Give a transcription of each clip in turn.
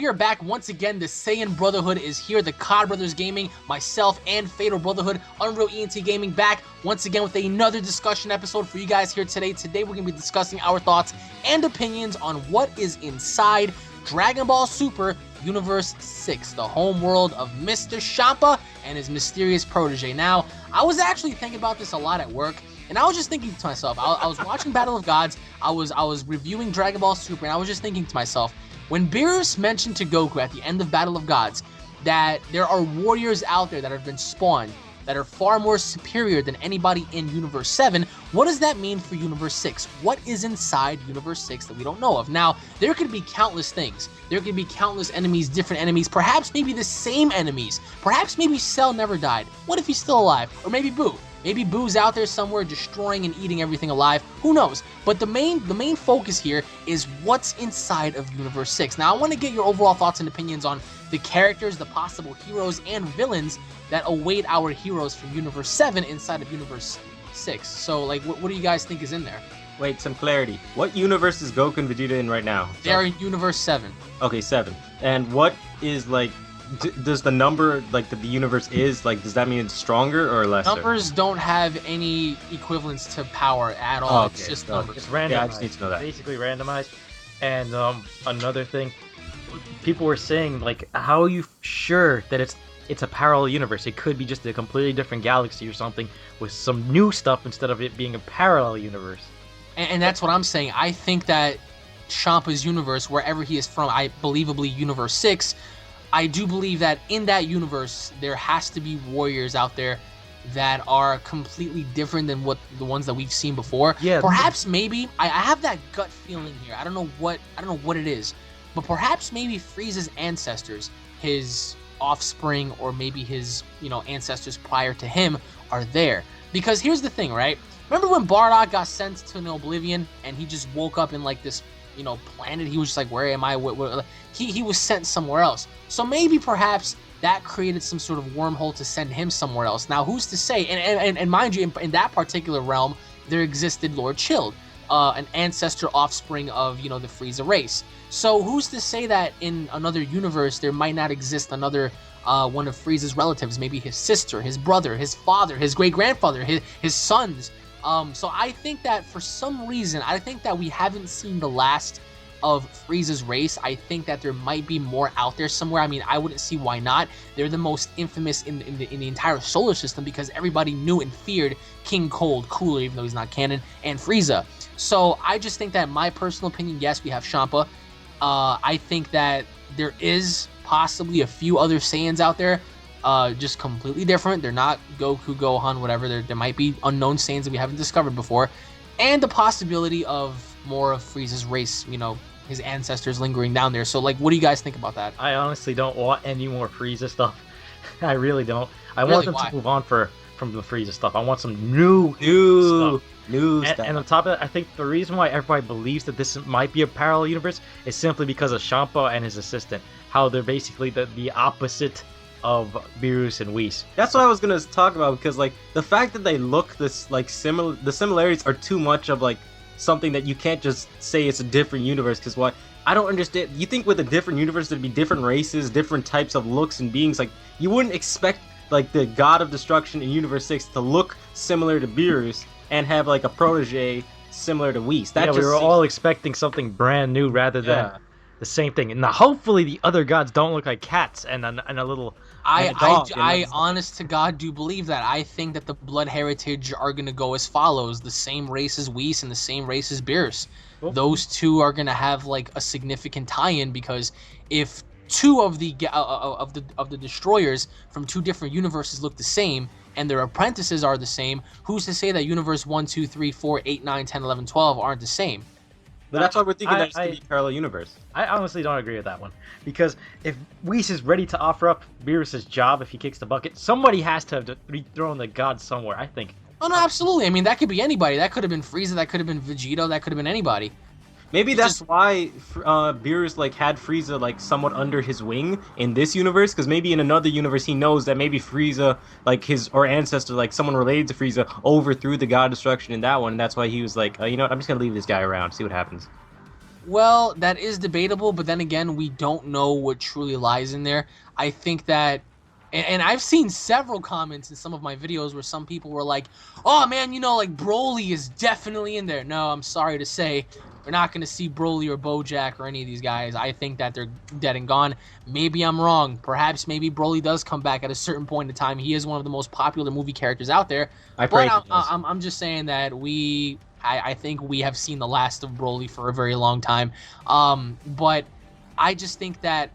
We are back once again. The Saiyan Brotherhood is here. The COD Brothers Gaming, myself, and Fatal Brotherhood, Unreal ENT Gaming, back once again with another discussion episode for you guys here today. Today we're going to be discussing our thoughts and opinions on what is inside Dragon Ball Super Universe 6, the home world of Mr. Champa and his mysterious protege. Now, I was actually thinking about this a lot at work, and I was just thinking to myself, I was watching Battle of Gods, I was reviewing Dragon Ball Super, and I was just thinking to myself, when Beerus mentioned to Goku at the end of Battle of Gods that there are warriors out there that have been spawned that are far more superior than anybody in Universe 7, what does that mean for Universe 6? What is inside Universe 6 that we don't know of? Now, there could be countless things. There could be countless enemies, different enemies, perhaps maybe the same enemies. Perhaps maybe Cell never died. What if he's still alive? Or maybe Boo. Maybe Boo's out there somewhere destroying and eating everything alive. Who knows? But the main focus here is what's inside of Universe 6. Now, I want to get your overall thoughts and opinions on the characters, the possible heroes, and villains that await our heroes from Universe 7 inside of Universe 6. So, like, what do you guys think is in there? Wait, some clarity. What universe is Goku and Vegeta in right now? They're in Universe 7. Okay, 7. And what is, like, does the number, like, that the universe is, like, does that mean it's stronger or lesser? Numbers don't have any equivalence to power at all. Oh, okay. It's just Okay. numbers. It's randomized. Yeah, I just need to know that. Basically randomized. And another thing, people were saying, like, how are you sure that it's a parallel universe? It could be just a completely different galaxy or something with some new stuff instead of it being a parallel universe. And that's what I'm saying. I think that Champa's universe, wherever he is from, I believably Universe 6, I do believe that in that universe, there has to be warriors out there that are completely different than what the ones that we've seen before. Yeah. Perhaps maybe I have that gut feeling here. I don't know what it is, but perhaps maybe Frieza's ancestors, his offspring, or maybe his ancestors prior to him are there. Because here's the thing, right? Remember when Bardock got sent to an Oblivion and he just woke up in like this planet? He was just like, where am I? He was sent somewhere else. So maybe perhaps that created some sort of wormhole to send him somewhere else. Now, who's to say? And mind you, in that particular realm, there existed Lord Chilled, an ancestor offspring of the Frieza race. So who's to say that in another universe there might not exist another one of Frieza's relatives? Maybe his sister, his brother, his father, his great-grandfather, his sons. So I think that for some reason, I think that we haven't seen the last of Frieza's race. I think that there might be more out there somewhere. I mean, I wouldn't see why not. They're the most infamous in the entire solar system because everybody knew and feared King Cold, Cooler, even though he's not canon, and Frieza. So I just think that, my personal opinion, yes, we have Champa. I think that there is possibly a few other Saiyans out there, just completely different. They're not Goku, Gohan, whatever. There might be unknown Saiyans that we haven't discovered before, and the possibility of more of Frieza's race, his ancestors lingering down there. So, like, what do you guys think about that? I honestly don't want any more Frieza stuff. I really don't. I Really, want them why? to move on from the Frieza stuff. I want some new stuff. stuff. And on top of that, I think the reason why everybody believes that this might be a parallel universe is simply because of Champa and his assistant. How they're basically the opposite of Beerus and Whis. That's what I was gonna talk about, because like the fact that they look this like similar, the similarities are too much of like something that you can't just say it's a different universe. Because what I don't understand, you think with a different universe there'd be different races, different types of looks and beings. Like you wouldn't expect like the God of Destruction in Universe 6 to look similar to Beerus and have like a protege similar to Whis. That Yeah, we were all expecting something brand new rather than the same thing. And now hopefully the other gods don't look like cats and a little. I honest to God do believe that. I think that the blood heritage are going to go as follows: the same race as Whis and the same race as Beerus. Cool. Those two are going to have like a significant tie-in, because if two of the destroyers from two different universes look the same and their apprentices are the same, who's to say that universe 1, 2, 3, 4, 8, 9, 10, 11, 12 aren't the same? But that's why we're thinking that it's gonna be a parallel universe. I honestly don't agree with that one, because if Whis is ready to offer up Beerus' job if he kicks the bucket, somebody has to have thrown the god somewhere, I think. Oh no, absolutely. I mean, that could be anybody. That could have been Frieza. That could have been Vegito. That could have been anybody. Maybe that's why Beerus like had Frieza like somewhat under his wing in this universe, because maybe in another universe he knows that maybe Frieza, like his ancestor, like someone related to Frieza, overthrew the God of Destruction in that one, and that's why he was like, you know what, I'm just gonna leave this guy around, see what happens. Well, that is debatable, but then again, we don't know what truly lies in there. I think that, and I've seen several comments in some of my videos where some people were like, "Oh man, like Broly is definitely in there." No, I'm sorry to say, we're not going to see Broly or BoJack or any of these guys. I think that they're dead and gone. Maybe I'm wrong. Perhaps maybe Broly does come back at a certain point in time. He is one of the most popular movie characters out there. I But pray he does. I'm just saying that I think we have seen the last of Broly for a very long time. But I just think that,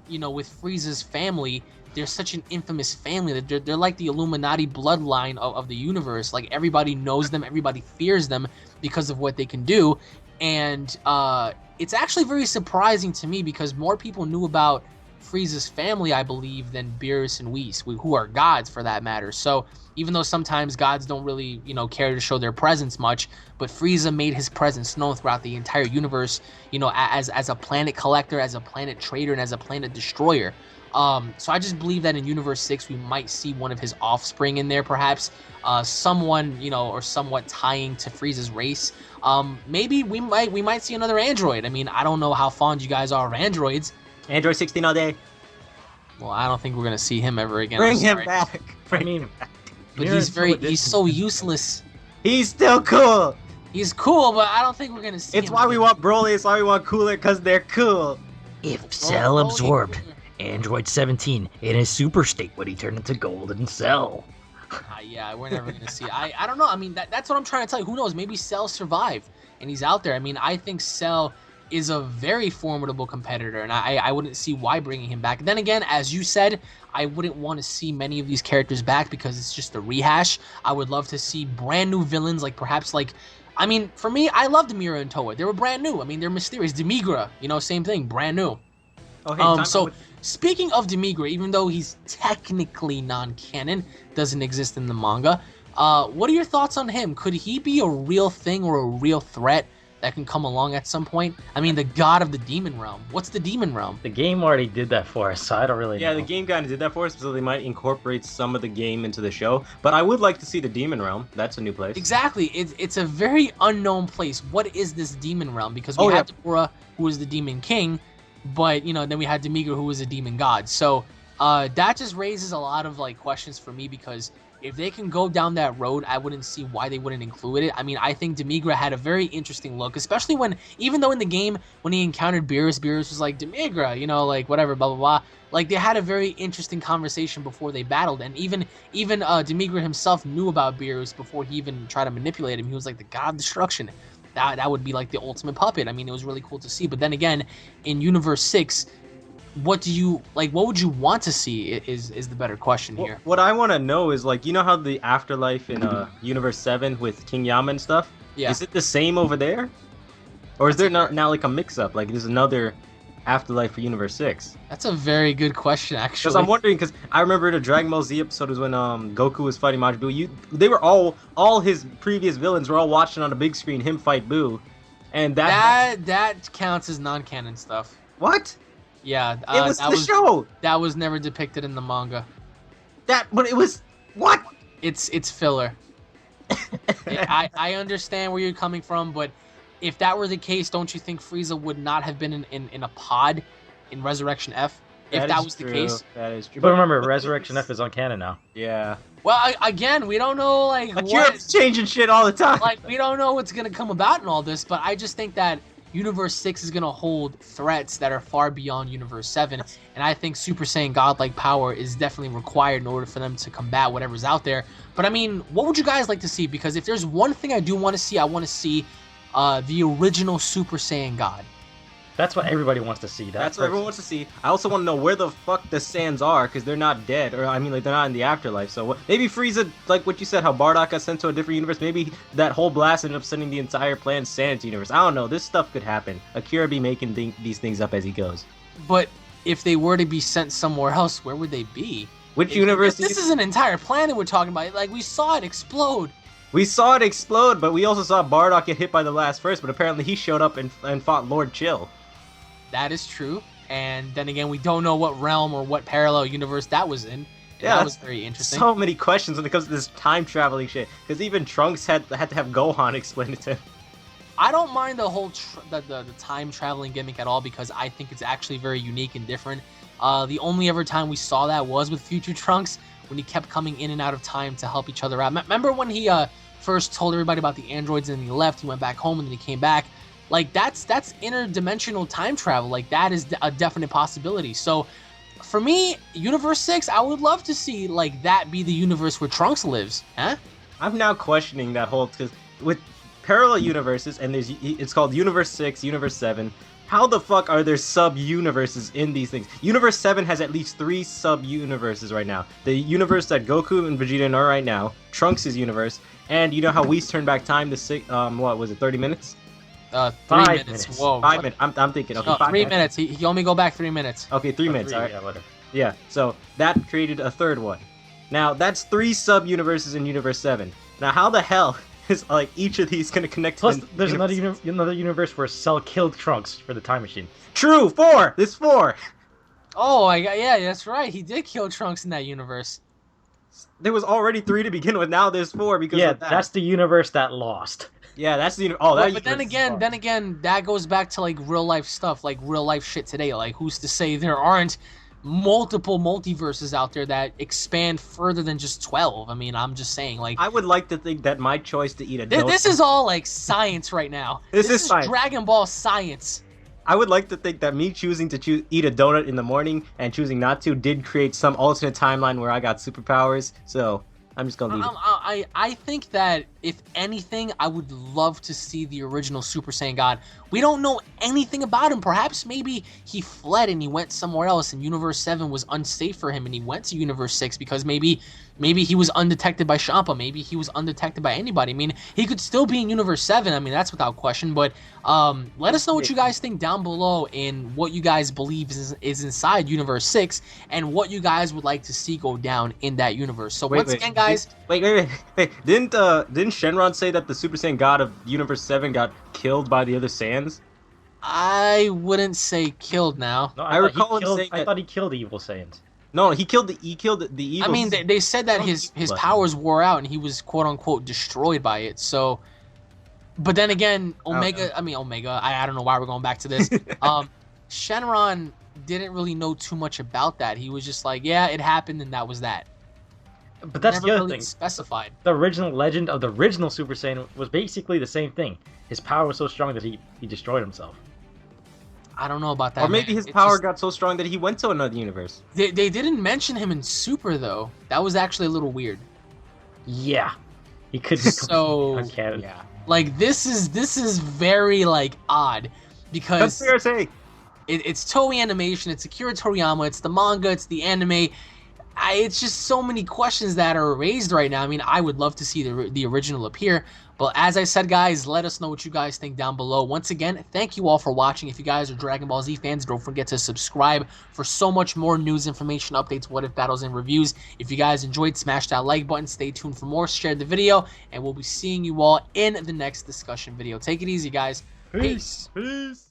with Frieza's family, they're such an infamous family that they're like the Illuminati bloodline of the universe. Like, everybody knows them, everybody fears them because of what they can do. And it's actually very surprising to me because more people knew about Frieza's family, I believe, than Beerus and Whis, who are gods for that matter. So even though sometimes gods don't really, care to show their presence much, but Frieza made his presence known throughout the entire universe, as a planet collector, as a planet trader, and as a planet destroyer. So I just believe that in Universe 6, we might see one of his offspring in there, perhaps. Someone, or somewhat tying to Frieza's race. Maybe we might see another android. I mean, I don't know how fond you guys are of androids. Android 16 all day. Well, I don't think we're gonna see him ever again. Bring him back. I mean, But he's so useless. He's still cool. He's cool, but I don't think we're gonna see him. It's why we want Broly. It's why we want Cooler, because they're cool. if Cell absorbed Android 17 in his super state, would he turn into Golden Cell? Yeah, we're never gonna see. I don't know. I mean, that's what I'm trying to tell you. Who knows? Maybe Cell survived and he's out there. I mean, I think Cell is a very formidable competitor, and I wouldn't see why bringing him back. Then again, as you said, I wouldn't want to see many of these characters back because it's just a rehash. I would love to see brand new villains, I mean, for me, I loved Mira and Toa. They were brand new. I mean, they're mysterious. Demigra, same thing, brand new. Okay, So speaking of Demigra, even though he's technically non-canon, doesn't exist in the manga, what are your thoughts on him? Could he be a real thing or a real threat that can come along at some point? I mean, the god of the demon realm. What's the demon realm? The game already did that for us, so I don't really know. Yeah, the game kind of did that for us, so they might incorporate some of the game into the show. But I would like to see the demon realm. That's a new place. Exactly. It's a very unknown place. What is this demon realm? Because we had Tora, who was the demon king, but then we had Demigra, who was a demon god. So that just raises a lot of questions for me, because if they can go down that road, I wouldn't see why they wouldn't include it. I mean, I think Demigra had a very interesting look, especially even though in the game, when he encountered Beerus was like, Demigra, whatever, blah, blah, blah. Like, they had a very interesting conversation before they battled, and even Demigra himself knew about Beerus before he even tried to manipulate him. He was like the god of destruction. That would be like the ultimate puppet. I mean, it was really cool to see. But then again, in Universe 6, what would you want to see is the better question here. What I want to know is, how the afterlife in Universe 7 with King Yama and stuff? Yeah. Is it the same over there? Or is there now a mix-up? Like, there's another afterlife for Universe 6? That's a very good question, actually. Because I'm wondering, because I remember the Dragon Ball Z episode was when Goku was fighting Majin Buu. They were all his previous villains were all watching on a big screen him fight Buu. And that counts as non-canon stuff. What? Yeah, it was the show. That was never depicted in the manga. But it was what? It's filler. I understand where you're coming from, but if that were the case, don't you think Frieza would not have been in a pod in Resurrection F? If that was the case. That is true. But remember, Resurrection F is on canon now. Yeah. Well, again, we don't know Akira's changing shit all the time. We don't know what's gonna come about in all this, but I just think that Universe 6 is going to hold threats that are far beyond Universe 7, and I think Super Saiyan godlike power is definitely required in order for them to combat whatever's out there. But I mean, what would you guys like to see? Because if there's one thing I do want to see, I want to see the original Super Saiyan God. That's what everybody wants to see. That's what everyone wants to see. I also want to know where the fuck the Saiyans are, because they're not dead, or I mean, they're not in the afterlife. So maybe Frieza, like what you said, how Bardock got sent to a different universe. Maybe that whole blast ended up sending the entire planet Saiyan universe. I don't know. This stuff could happen. Akira be making these things up as he goes. But if they were to be sent somewhere else, where would they be? Which universe? This is an entire planet we're talking about. Like, we saw it explode. We saw it explode, but we also saw Bardock get hit by the blast first. But apparently he showed up and fought Lord Chill. That is true, and then again, we don't know what realm or what parallel universe that was in. And yeah, that was very interesting. So many questions when it comes to this time traveling shit. Because even Trunks had to have Gohan explain it to him. I don't mind the whole the time traveling gimmick at all because I think it's actually very unique and different. The only ever time we saw that was with Future Trunks when he kept coming in and out of time to help each other out. Remember when he first told everybody about the androids and he left, he went back home and then he came back. Like that's interdimensional time travel. Like that is a definite possibility. So for me, Universe 6, I would love to see like that be the universe where Trunks lives. Huh? I'm now questioning that whole, because with parallel universes, and it's called Universe 6, Universe 7. How the fuck are there sub-universes in these things? Universe 7 has at least 3 sub-universes right now. The universe that Goku and Vegeta are right now, Trunks' universe, and you know how Whis turned back time to what was it, 30 minutes? 3 minutes. Whoa. 5 minutes. I'm thinking. Okay, no, 5 3 minutes. He only go back 3 minutes. Okay, 3 minutes. All right. Yeah, whatever. Yeah. So that created a third one. Now that's 3 sub-universes in Universe 7. Now how the hell is like each of these gonna connect? Plus, to there's another universe where Cell killed Trunks for the time machine. True. 4. There's 4. Oh, yeah, that's right. He did kill Trunks in that universe. There was already 3 to begin with. Now there's 4 because Yeah, of that. that's the universe that lost. Yeah, that's the oh that. But then again, that goes back to like real life stuff, like real life shit today. Like who's to say there aren't multiple multiverses out there that expand further than just 12? I mean, I'm just saying, like I would like to think that my choice to eat a donut. this is all like science right now. This is science. Dragon Ball science. I would like to think that me choosing to eat a donut in the morning and choosing not to did create some alternate timeline where I got superpowers. So I'm just gonna leave it. I think that if anything, I would love to see the original Super Saiyan God. We don't know anything about him. Perhaps maybe he fled and he went somewhere else, and Universe 7 was unsafe for him, and he went to Universe 6 because maybe he was undetected by Champa. Maybe he was undetected by anybody. I mean, he could still be in Universe 7. I mean, that's without question. But let us know what you guys think down below and what you guys believe is inside Universe 6 and what you guys would like to see go down in that universe. So once again, guys... Wait. Didn't Shenron say that the Super Saiyan God of Universe 7 got killed by the other Saiyans? I wouldn't say killed now. No, I recall him saying I thought he killed the evil Saiyans. No, he killed the evil. I mean, they said that his powers wore out and he was quote unquote destroyed by it. So, but then again, Omega. I don't know why we're going back to this. Shenron didn't really know too much about that. He was just like, yeah, it happened and that was that. But that's Never the other really thing. Specified. The original legend of the original Super Saiyan was basically the same thing. His power was so strong that he destroyed himself. I don't know about that. Or maybe his power got so strong that he went to another universe. They didn't mention him in Super though. That was actually a little weird. Yeah, he could be so uncanon. Yeah. Like this is very like odd because That's fair to say. It's Toei Animation, it's Akira Toriyama, it's the manga, it's the anime. It's just so many questions that are raised right now. I mean, I would love to see the original appear. But as I said, guys, let us know what you guys think down below. Once again, thank you all for watching. If you guys are Dragon Ball Z fans, don't forget to subscribe for so much more news, information, updates, what if battles, and reviews. If you guys enjoyed, smash that like button. Stay tuned for more. Share the video. And we'll be seeing you all in the next discussion video. Take it easy, guys. Peace. Peace.